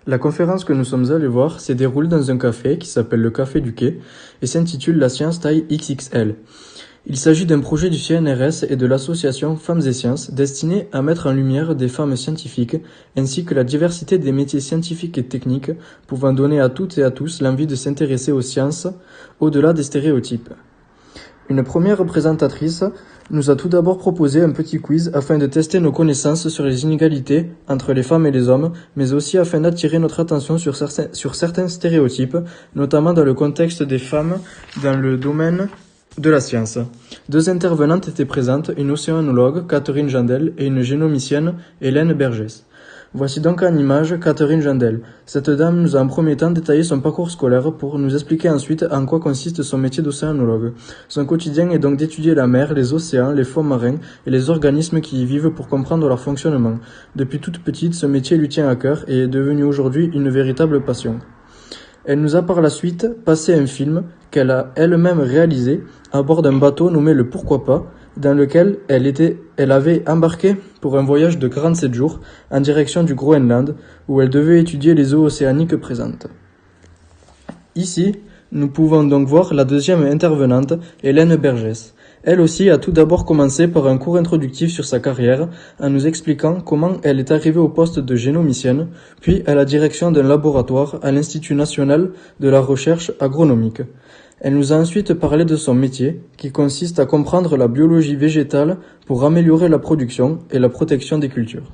La conférence que nous sommes allés voir s'est déroulée dans un café qui s'appelle le Café du Quai et s'intitule La science taille XXL. Il s'agit d'un projet du CNRS et de l'association Femmes et Sciences destiné à mettre en lumière des femmes scientifiques ainsi que la diversité des métiers scientifiques et techniques pouvant donner à toutes et à tous l'envie de s'intéresser aux sciences au-delà des stéréotypes. Une première présentatrice nous a tout d'abord proposé un petit quiz afin de tester nos connaissances sur les inégalités entre les femmes et les hommes, mais aussi afin d'attirer notre attention sur certains stéréotypes, notamment dans le contexte des femmes dans le domaine de la science. Deux intervenantes étaient présentes, une océanologue, Catherine Jandel, et une génomicienne, Hélène Bergès. Voici donc en image Catherine Jandel. Cette dame nous a en premier temps détaillé son parcours scolaire pour nous expliquer ensuite en quoi consiste son métier d'océanologue. Son quotidien est donc d'étudier la mer, les océans, les fonds marins et les organismes qui y vivent pour comprendre leur fonctionnement. Depuis toute petite, ce métier lui tient à cœur et est devenu aujourd'hui une véritable passion. Elle nous a par la suite passé un film qu'elle a elle-même réalisé à bord d'un bateau nommé le Pourquoi pas, dans lequel elle avait embarqué pour un voyage de 47 jours en direction du Groenland, où elle devait étudier les eaux océaniques présentes. Ici, nous pouvons donc voir la deuxième intervenante, Hélène Bergès. Elle aussi a tout d'abord commencé par un cours introductif sur sa carrière, en nous expliquant comment elle est arrivée au poste de génomicienne, puis à la direction d'un laboratoire à l'Institut national de la recherche agronomique. Elle nous a ensuite parlé de son métier, qui consiste à comprendre la biologie végétale pour améliorer la production et la protection des cultures.